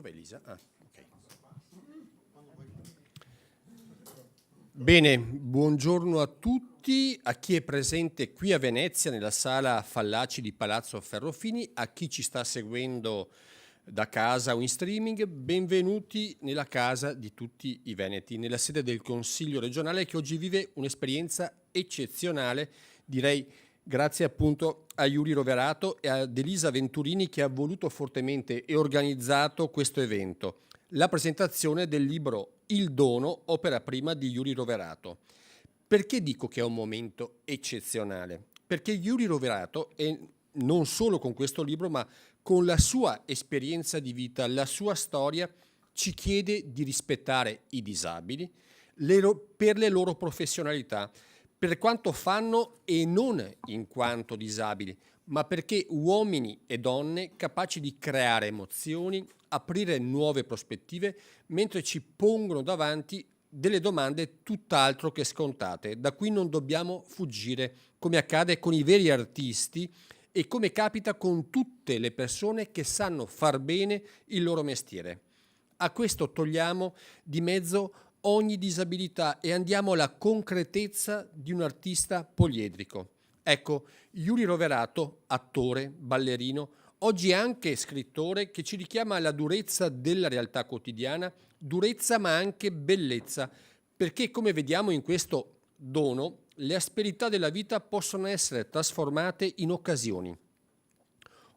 Dov'è Elisa? Ah, ok. Bene, buongiorno a tutti, a chi è presente qui a Venezia nella sala Fallaci di Palazzo Ferrofini, a chi ci sta seguendo da casa o in streaming, benvenuti nella casa di tutti i veneti, nella sede del Consiglio regionale che oggi vive un'esperienza eccezionale, direi grazie appunto a Iuri Roverato e ad Elisa Venturini che ha voluto fortemente e organizzato questo evento, la presentazione del libro Il Dono, opera prima di Iuri Roverato. Perché dico che è un momento eccezionale? Perché Iuri Roverato è non solo con questo libro, ma con la sua esperienza di vita, la sua storia, ci chiede di rispettare i disabili per le loro professionalità, per quanto fanno e non in quanto disabili, ma perché uomini e donne capaci di creare emozioni, aprire nuove prospettive, mentre ci pongono davanti delle domande tutt'altro che scontate, da cui non dobbiamo fuggire, come accade con i veri artisti e come capita con tutte le persone che sanno far bene il loro mestiere. A questo togliamo di mezzo ogni disabilità e andiamo alla concretezza di un artista poliedrico. Ecco, Iuri Roverato, attore, ballerino, oggi anche scrittore, che ci richiama alla durezza della realtà quotidiana, durezza ma anche bellezza, perché come vediamo in questo dono, le asperità della vita possono essere trasformate in occasioni.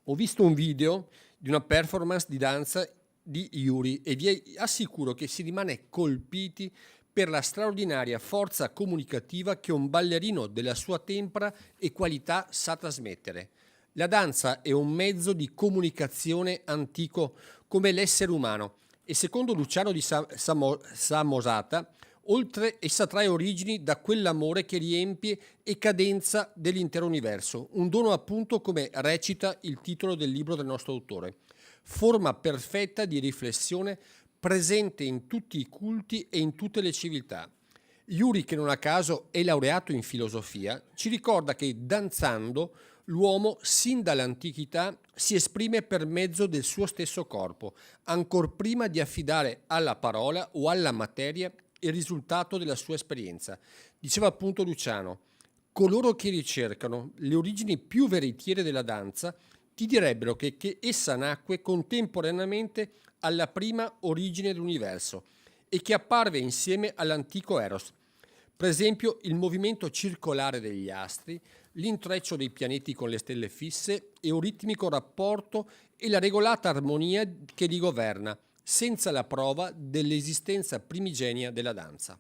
Ho visto un video di una performance di danza di Iuri e vi assicuro che si rimane colpiti per la straordinaria forza comunicativa che un ballerino della sua tempra e qualità sa trasmettere. La danza è un mezzo di comunicazione antico come l'essere umano e secondo Luciano di Samosata, oltre essa trae origini da quell'amore che riempie e cadenza dell'intero universo, un dono appunto come recita il titolo del libro del nostro autore. Forma perfetta di riflessione presente in tutti i culti e in tutte le civiltà. Iuri, che non a caso è laureato in filosofia, ci ricorda che danzando l'uomo sin dall'antichità si esprime per mezzo del suo stesso corpo, ancor prima di affidare alla parola o alla materia il risultato della sua esperienza. Diceva appunto Luciano, coloro che ricercano le origini più veritiere della danza ti direbbero che essa nacque contemporaneamente alla prima origine dell'universo e che apparve insieme all'antico Eros. Per esempio il movimento circolare degli astri, l'intreccio dei pianeti con le stelle fisse e un ritmico rapporto e la regolata armonia che li governa, senza la prova dell'esistenza primigenia della danza.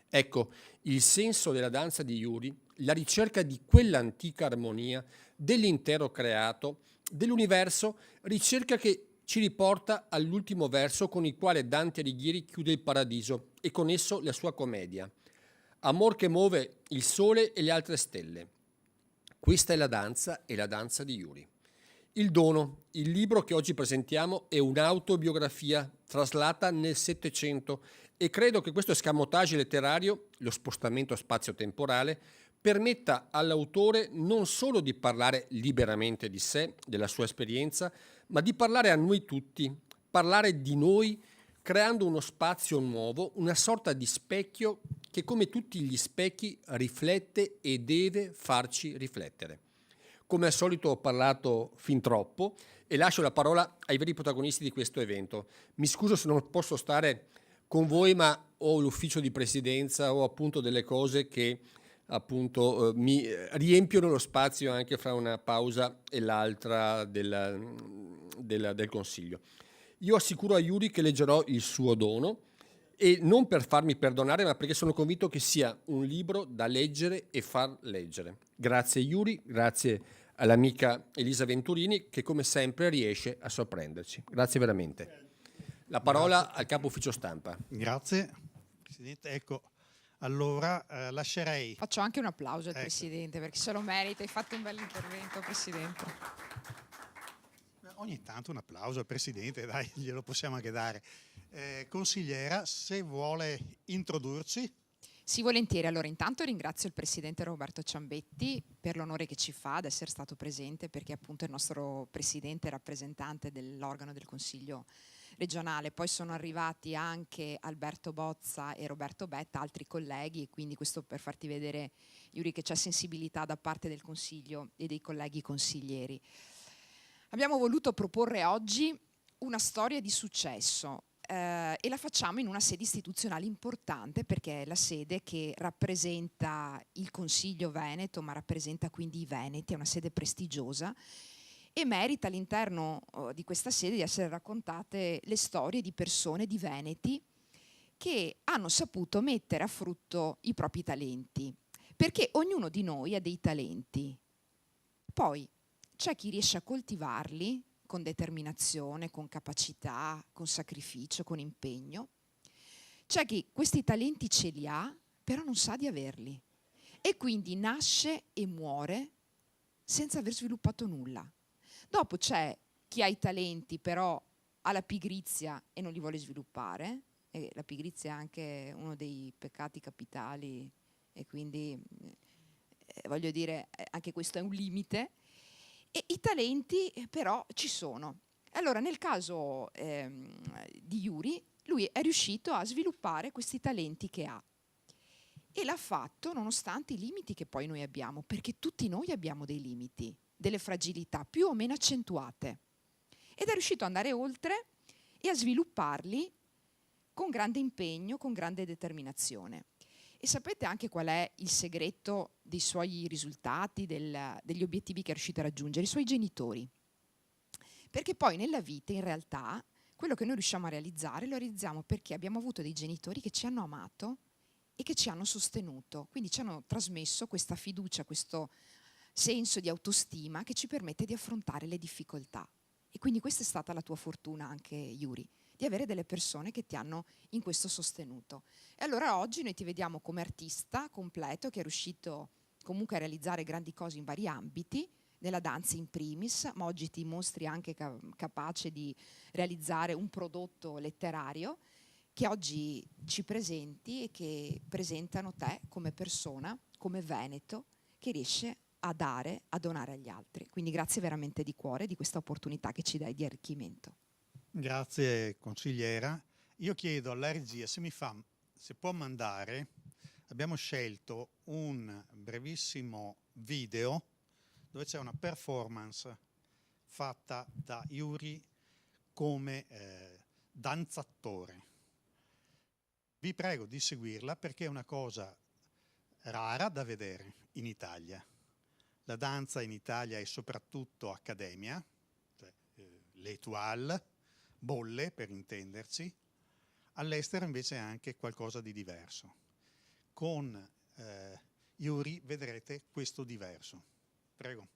Ecco, il senso della danza di Iuri, la ricerca di quell'antica armonia, dell'intero creato, dell'universo, ricerca che ci riporta all'ultimo verso con il quale Dante Alighieri chiude il Paradiso e con esso la sua commedia. Amor che muove il sole e le altre stelle. Questa è la danza e la danza di Iuri. Il Dono, il libro che oggi presentiamo, è un'autobiografia traslata nel Settecento e credo che questo escamotage letterario, lo spostamento spazio-temporale, permetta all'autore non solo di parlare liberamente di sé, della sua esperienza, ma di parlare a noi tutti, parlare di noi, creando uno spazio nuovo, una sorta di specchio che come tutti gli specchi riflette e deve farci riflettere. Come al solito ho parlato fin troppo e lascio la parola ai veri protagonisti di questo evento. Mi scuso se non posso stare con voi, ma ho l'ufficio di presidenza, ho appunto delle cose che appunto mi riempiono lo spazio anche fra una pausa e l'altra del Consiglio. Io assicuro a Iuri che leggerò il suo dono e non per farmi perdonare, ma perché sono convinto che sia un libro da leggere e far leggere. Grazie Iuri, grazie all'amica Elisa Venturini che come sempre riesce a sorprenderci. Grazie veramente. La parola al capo ufficio stampa. Grazie Presidente. Ecco, allora lascerei... Faccio anche un applauso al Presidente perché se lo merita, hai fatto un bel intervento Presidente. Ogni tanto un applauso al Presidente, dai, glielo possiamo anche dare. Consigliera, se vuole introdurci. Sì, volentieri. Allora, intanto ringrazio il Presidente Roberto Ciambetti per l'onore che ci fa ad essere stato presente, perché appunto è il nostro Presidente rappresentante dell'organo del Consiglio regionale. Poi sono arrivati anche Alberto Bozza e Roberto Betta, altri colleghi, e quindi questo per farti vedere, Yuri, che c'è sensibilità da parte del Consiglio e dei colleghi consiglieri. Abbiamo voluto proporre oggi una storia di successo e la facciamo in una sede istituzionale importante, perché è la sede che rappresenta il Consiglio Veneto, ma rappresenta quindi i Veneti, è una sede prestigiosa e merita all'interno di questa sede di essere raccontate le storie di persone, di veneti, che hanno saputo mettere a frutto i propri talenti, perché ognuno di noi ha dei talenti. Poi c'è chi riesce a coltivarli con determinazione, con capacità, con sacrificio, con impegno. C'è chi questi talenti ce li ha, però non sa di averli e quindi nasce e muore senza aver sviluppato nulla. Dopo c'è chi ha i talenti, però ha la pigrizia e non li vuole sviluppare, e la pigrizia è anche uno dei peccati capitali e quindi voglio dire, anche questo è un limite. E i talenti però ci sono. Allora nel caso di Yuri, lui è riuscito a sviluppare questi talenti che ha e l'ha fatto nonostante i limiti che poi noi abbiamo, perché tutti noi abbiamo dei limiti, delle fragilità più o meno accentuate, ed è riuscito ad andare oltre e a svilupparli con grande impegno, con grande determinazione. E sapete anche qual è il segreto dei suoi risultati, degli obiettivi che è riuscito a raggiungere? I suoi genitori. Perché poi nella vita, in realtà, quello che noi riusciamo a realizzare, lo realizziamo perché abbiamo avuto dei genitori che ci hanno amato e che ci hanno sostenuto. Quindi ci hanno trasmesso questa fiducia, questo senso di autostima che ci permette di affrontare le difficoltà. E quindi questa è stata la tua fortuna anche, Yuri, di avere delle persone che ti hanno in questo sostenuto. E allora oggi noi ti vediamo come artista completo che è riuscito comunque a realizzare grandi cose in vari ambiti, nella danza in primis, ma oggi ti mostri anche capace di realizzare un prodotto letterario che oggi ci presenti e che presentano te come persona, come veneto, che riesce a dare, a donare agli altri. Quindi grazie veramente di cuore di questa opportunità che ci dai di arricchimento. Grazie consigliera. Io chiedo alla regia se può mandare, abbiamo scelto un brevissimo video dove c'è una performance fatta da Yuri come danzatore. Vi prego di seguirla perché è una cosa rara da vedere in Italia. La danza in Italia è soprattutto accademia, cioè l'étoile, bolle per intenderci. All'estero invece è anche qualcosa di diverso. Con Yuri vedrete questo diverso. Prego.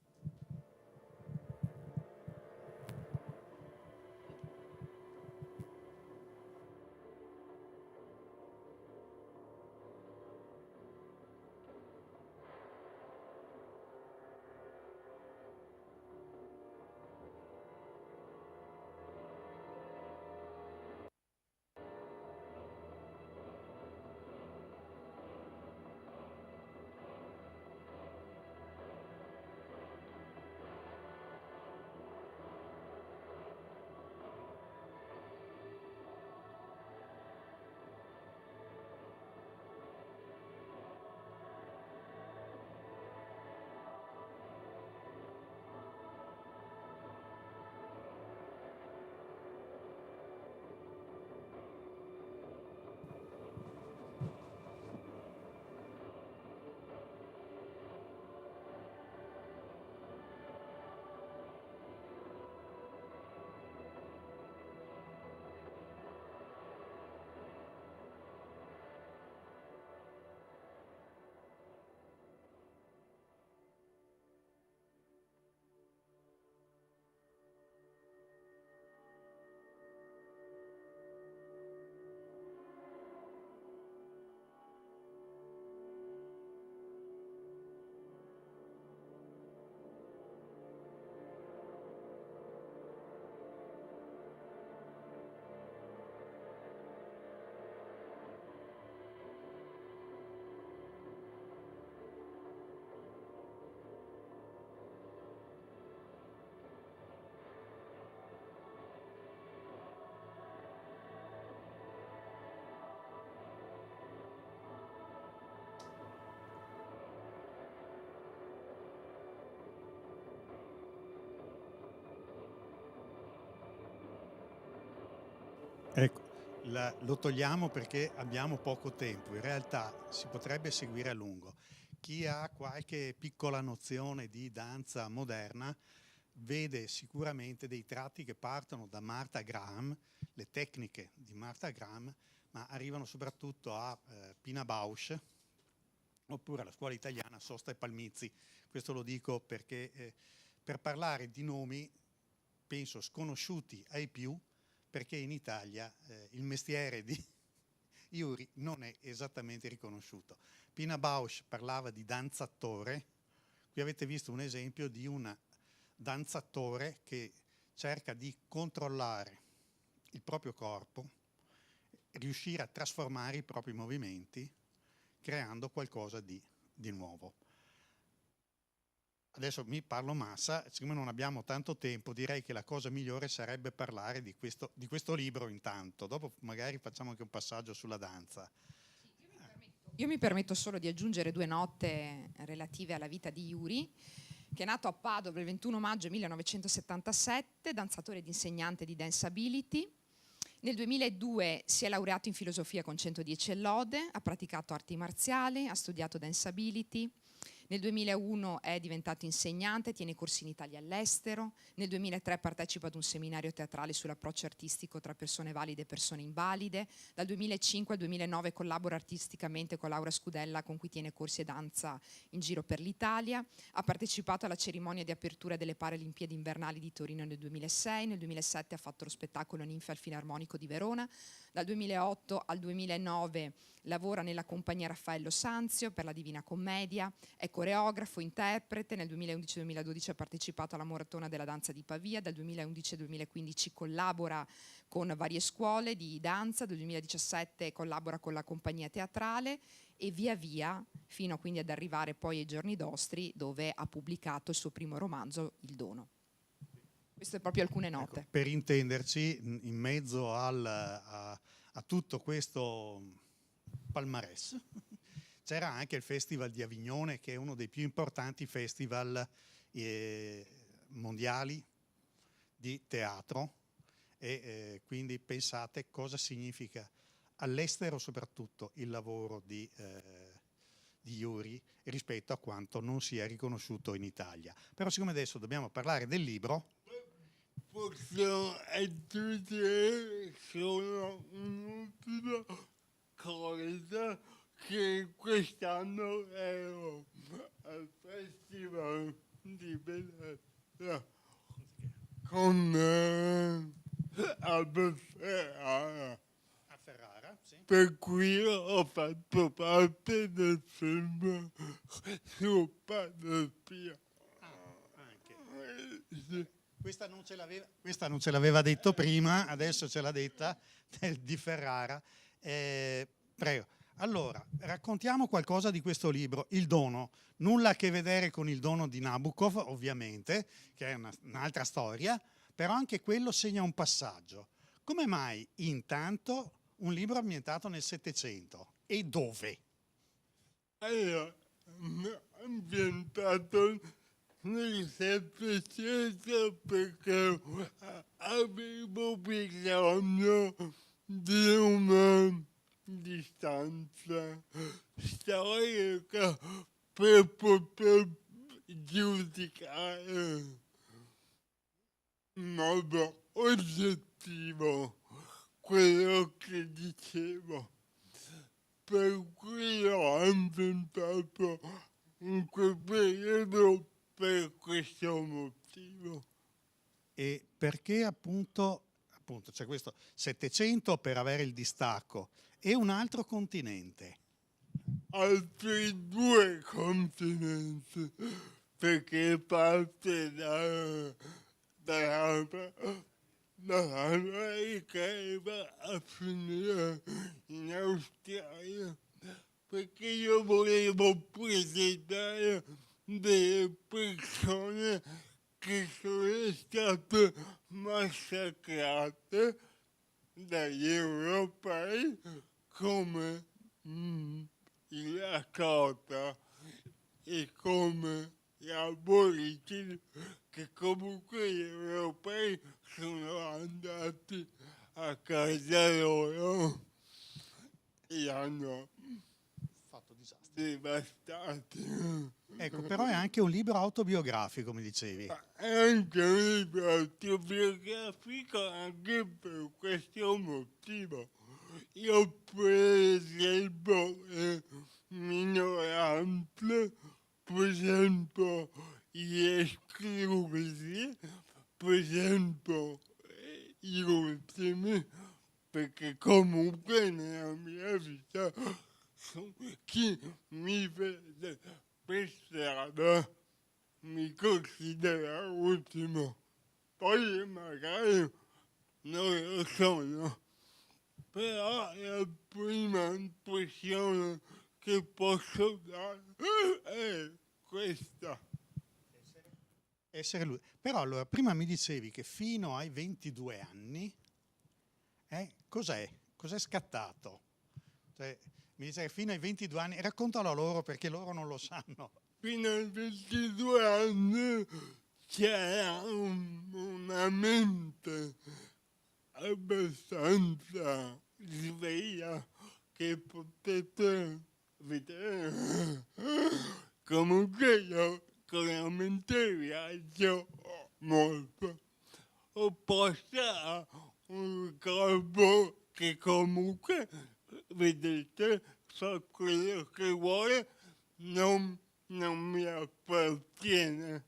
Ecco, lo togliamo perché abbiamo poco tempo, in realtà si potrebbe seguire a lungo. Chi ha qualche piccola nozione di danza moderna vede sicuramente dei tratti che partono da Martha Graham, le tecniche di Martha Graham, ma arrivano soprattutto a Pina Bausch, oppure alla scuola italiana Sosta e Palmizzi. Questo lo dico perché per parlare di nomi, penso sconosciuti ai più, perché in Italia il mestiere di Iuri non è esattamente riconosciuto. Pina Bausch parlava di danzatore, qui avete visto un esempio di un danzatore che cerca di controllare il proprio corpo, riuscire a trasformare i propri movimenti, creando qualcosa di nuovo. Adesso mi parlo massa, siccome non abbiamo tanto tempo, direi che la cosa migliore sarebbe parlare di questo libro intanto, dopo magari facciamo anche un passaggio sulla danza. Io mi permetto solo di aggiungere 2 note relative alla vita di Iuri, che è nato a Padova il 21 maggio 1977, danzatore ed insegnante di Dance Ability. Nel 2002 si è laureato in filosofia con 110 lode, ha praticato arti marziali, ha studiato Dance Ability. Nel 2001 è diventato insegnante, tiene corsi in Italia e all'estero. Nel 2003 partecipa ad un seminario teatrale sull'approccio artistico tra persone valide e persone invalide. Dal 2005 al 2009 collabora artisticamente con Laura Scudella, con cui tiene corsi e danza in giro per l'Italia. Ha partecipato alla cerimonia di apertura delle Paralimpiadi invernali di Torino nel 2006. Nel 2007 ha fatto lo spettacolo Ninfe al Filarmonico di Verona. Dal 2008 al 2009 lavora nella compagnia Raffaello Sanzio per la Divina Commedia, è coreografo, interprete. Nel 2011-2012 ha partecipato alla Maratona della Danza di Pavia. Dal 2011 al 2015 collabora con varie scuole di danza. Dal 2017 collabora con la compagnia teatrale e via via fino quindi ad arrivare poi ai giorni nostri, dove ha pubblicato il suo primo romanzo, Il Dono. Queste sono proprio alcune note. Ecco, per intenderci, in mezzo a tutto questo palmarès c'era anche il Festival di Avignone, che è uno dei più importanti festival mondiali di teatro, e quindi pensate cosa significa all'estero soprattutto il lavoro di Iuri rispetto a quanto non sia riconosciuto in Italia. Però siccome adesso dobbiamo parlare del libro, posso aggiungere solo un'ultima cosa, che quest'anno ero al Festival di Venezia con a Ferrara, sì. per cui ho fatto parte del film su Panoplia. Anche. Sì. Questa non ce l'aveva detto prima, adesso ce l'ha detta, di Ferrara. Prego. Allora, raccontiamo qualcosa di questo libro, Il Dono. Nulla a che vedere con Il Dono di Nabokov, ovviamente, che è un'altra storia, però anche quello segna un passaggio. Come mai, intanto, un libro ambientato nel Settecento? E dove? Allora, ambientato nel Settecento perché avevo bisogno di una distanza storica per poter giudicare in modo oggettivo quello che dicevo. Per cui ho ambientato in quel periodo per questo motivo. E perché appunto c'è questo Settecento per avere il distacco e un altro continente? Altri 2 continenti, perché parte dall'America e va a finire in Australia, perché io volevo presentare delle persone che sono state massacrate dagli europei come i Lakota e come gli aborigeni, che comunque gli europei sono andati a casa loro e hanno Fatto disastro. devastato. Ecco, però è anche un libro autobiografico, mi dicevi. È anche un libro autobiografico anche per questo motivo. Io per esempio minoranze, per esempio gli esclusi, per esempio gli ultimi, perché comunque nella mia vita chi mi vede per strada mi considera ultimo, poi magari non lo sono, però la prima impressione che posso dare è questa. Essere lui. Però allora, prima mi dicevi che fino ai 22 anni, cos'è? Cos'è scattato? Cioè, mi dice che fino ai 22 anni, raccontalo a loro perché loro non lo sanno. Fino ai 22 anni c'era una mente abbastanza sveglia che potete vedere. Comunque io con la mente viaggio molto. Opposta a un corpo che comunque, vedete, fa quello che vuole, non mi appartiene.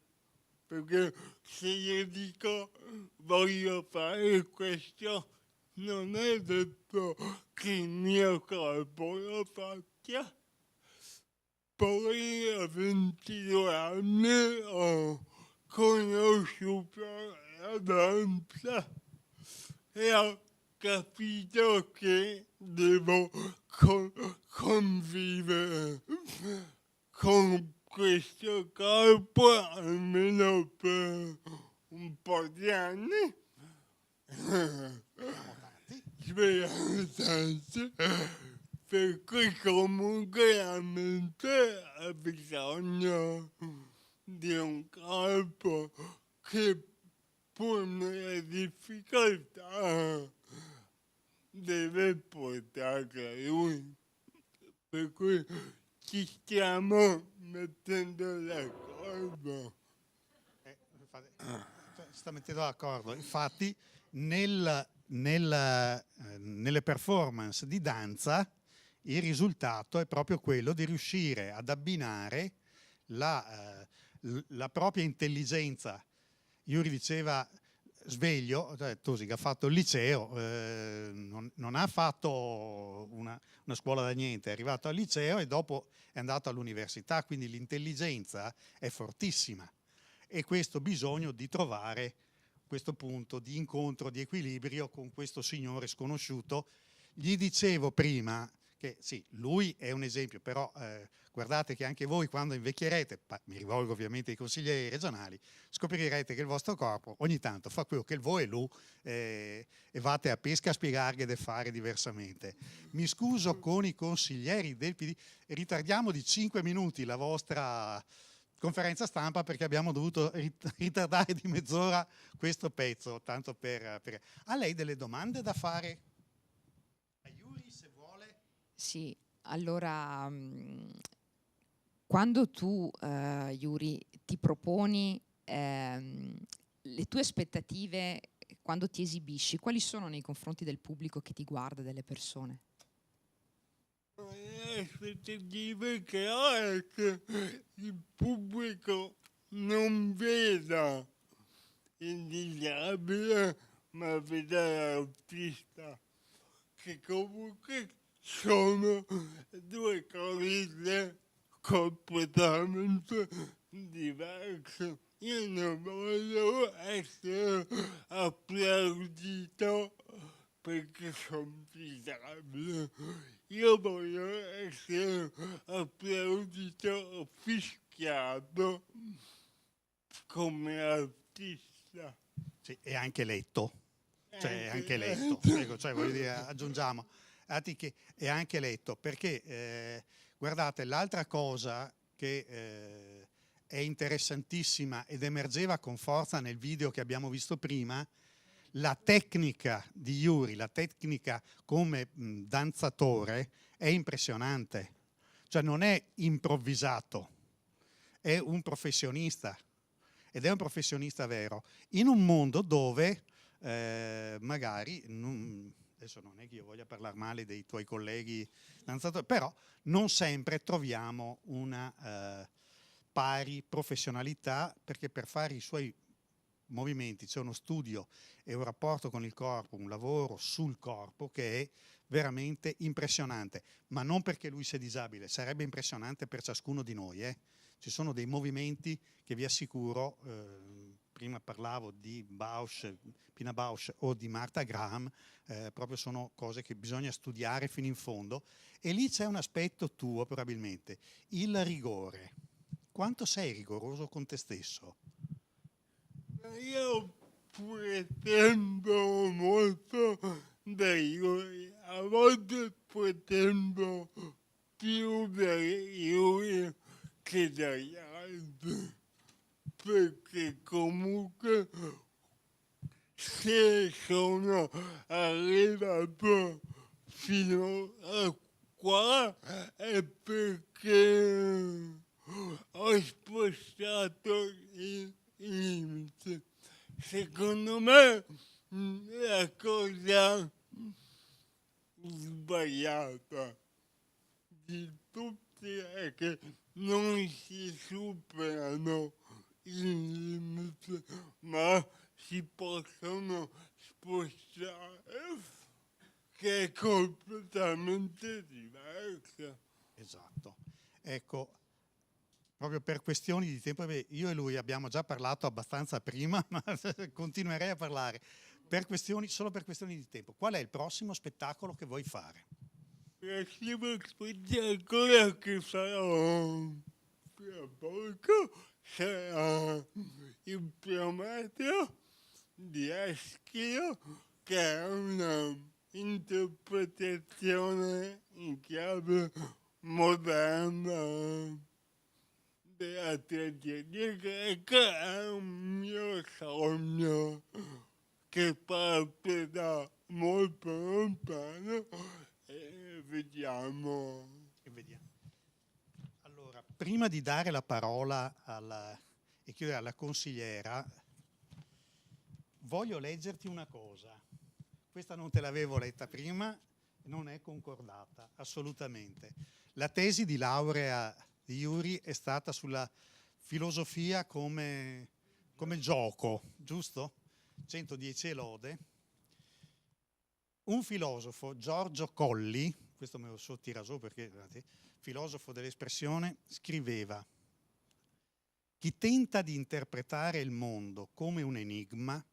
Perché se io dico voglio fare questo, non è detto che il mio corpo lo faccia. Poi a 22 anni ho conosciuto la danza e ho capito che devo convivere con questo corpo almeno per un po' di anni. Speriamo tanto. Per cui comunque la mente ha bisogno di un corpo che pur nelle difficoltà deve portare a lui. Per cui ci stiamo mettendo d'accordo. Si sta mettendo d'accordo. Infatti, nelle performance di danza, il risultato è proprio quello di riuscire ad abbinare la propria intelligenza. Yuri diceva sveglio, Tosic ha fatto il liceo, non ha fatto una scuola da niente, è arrivato al liceo e dopo è andato all'università, quindi l'intelligenza è fortissima e questo bisogno di trovare questo punto di incontro, di equilibrio con questo signore sconosciuto. Gli dicevo prima che sì, lui è un esempio, però guardate che anche voi quando invecchierete, mi rivolgo ovviamente ai consiglieri regionali, scoprirete che il vostro corpo ogni tanto fa quello che il voi e lui e vate a pesca a spiegargli di fare diversamente. Mi scuso con i consiglieri del PD, ritardiamo di 5 minuti la vostra conferenza stampa perché abbiamo dovuto ritardare di mezz'ora questo pezzo, tanto per... Ha lei delle domande da fare? A Yuri, se vuole. Sì, allora quando tu, Yuri, ti proponi le tue aspettative quando ti esibisci, quali sono nei confronti del pubblico che ti guarda, delle persone? Le aspettative che ho è che il pubblico non veda il disabile, ma veda l'autista, che comunque sono due cose completamente diverse. Io non voglio essere applaudito perché sono disabile. Io voglio essere applaudito, fischiato come artista. Sì, e anche letto. Cioè, anche letto. Ecco, cioè, voglio dire, aggiungiamo. Che è anche letto, perché guardate, l'altra cosa che è interessantissima ed emergeva con forza nel video che abbiamo visto prima, La tecnica di Yuri, la tecnica come danzatore è impressionante, cioè non è improvvisato, è un professionista ed è un professionista vero, in un mondo dove magari, adesso non è che io voglia parlare male dei tuoi colleghi danzatori, però non sempre troviamo una pari professionalità, perché per fare i suoi movimenti c'è uno studio e un rapporto con il corpo, un lavoro sul corpo che è veramente impressionante, ma non perché lui sia disabile, sarebbe impressionante per ciascuno di noi. Ci sono dei movimenti che vi assicuro, prima parlavo di Bausch, Pina Bausch o di Martha Graham, proprio sono cose che bisogna studiare fino in fondo, e lì c'è un aspetto tuo probabilmente, il rigore. Quanto sei rigoroso con te stesso? Io pretendo molto dai lui, a volte pretendo più dai lui che dagli altri, perché comunque se sono arrivato fino a qua è perché ho spostato il limite. Secondo me la cosa sbagliata di tutti è che non si superano i limiti, ma si possono spostare, che è completamente diversa. Esatto. Ecco, proprio per questioni di tempo, io e lui abbiamo già parlato abbastanza prima, ma continuerei a parlare solo per questioni di tempo. Qual è il prossimo spettacolo che vuoi fare? Il prossimo spettacolo che farò tra poco sarà il Prometeo di Eschilo, che è una interpretazione in chiave moderna della tragedia greca. È un mio sogno che parte da molto lontano e vediamo. Allora, prima di dare la parola e chiudere alla consigliera, voglio leggerti una cosa. Questa non te l'avevo letta prima, non è concordata, assolutamente. La tesi di laurea di Yuri è stata sulla filosofia come gioco, giusto? 110 lode. Un filosofo, Giorgio Colli, questo me lo so tira su perché, filosofo dell'espressione, scriveva: chi tenta di interpretare il mondo come un enigma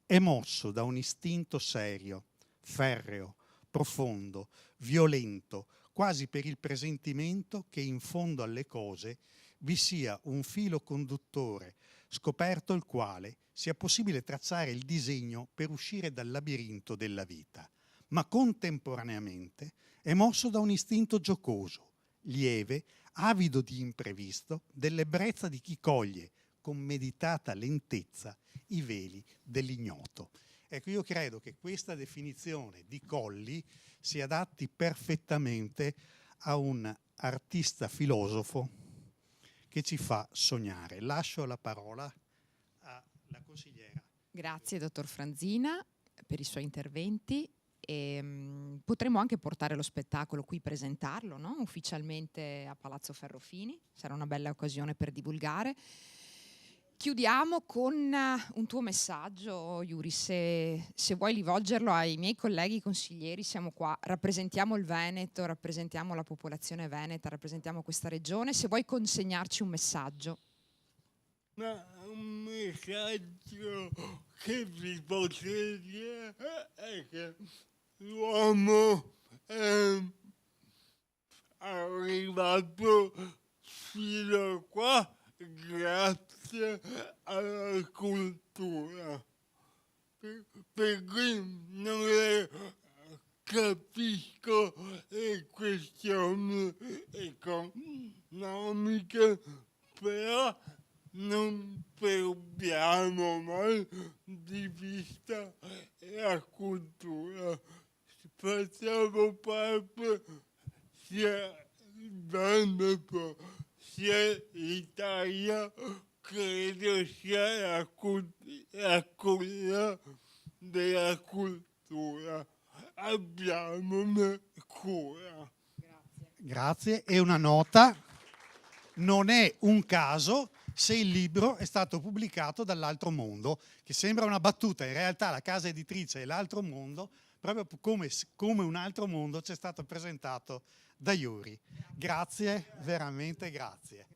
è mosso da un istinto serio, ferreo, profondo, violento, quasi per il presentimento che in fondo alle cose vi sia un filo conduttore, scoperto il quale sia possibile tracciare il disegno per uscire dal labirinto della vita, ma contemporaneamente è mosso da un istinto giocoso, lieve, avido di imprevisto, dell'ebbrezza di chi coglie con meditata lentezza i veli dell'ignoto. Ecco, io credo che questa definizione di Colli si adatti perfettamente a un artista filosofo che ci fa sognare. Lascio la parola alla consigliera. Grazie, dottor Franzina, per i suoi interventi. Potremmo anche portare lo spettacolo qui, presentarlo, no? Ufficialmente a Palazzo Ferrofini, sarà una bella occasione per divulgare. Chiudiamo con un tuo messaggio, Yuri, se vuoi rivolgerlo ai miei colleghi consiglieri. Siamo qua, rappresentiamo il Veneto, rappresentiamo la popolazione veneta, rappresentiamo questa regione. Se vuoi consegnarci un messaggio. Ma un messaggio che vi posso dire è che l'uomo è arrivato fino a qua grazie alla cultura, per cui non capisco le questioni economiche, però non perdiamo mai di vista la cultura. Facciamo parte sia il Veneto sia l'Italia, credo sia la culla della cultura. Abbiamone cura. Grazie. E una nota, non è un caso se il libro è stato pubblicato dall'Altro Mondo, che sembra una battuta, in realtà la casa editrice è l'Altro Mondo, proprio come un altro mondo ci è stato presentato da Yuri. Grazie, veramente grazie.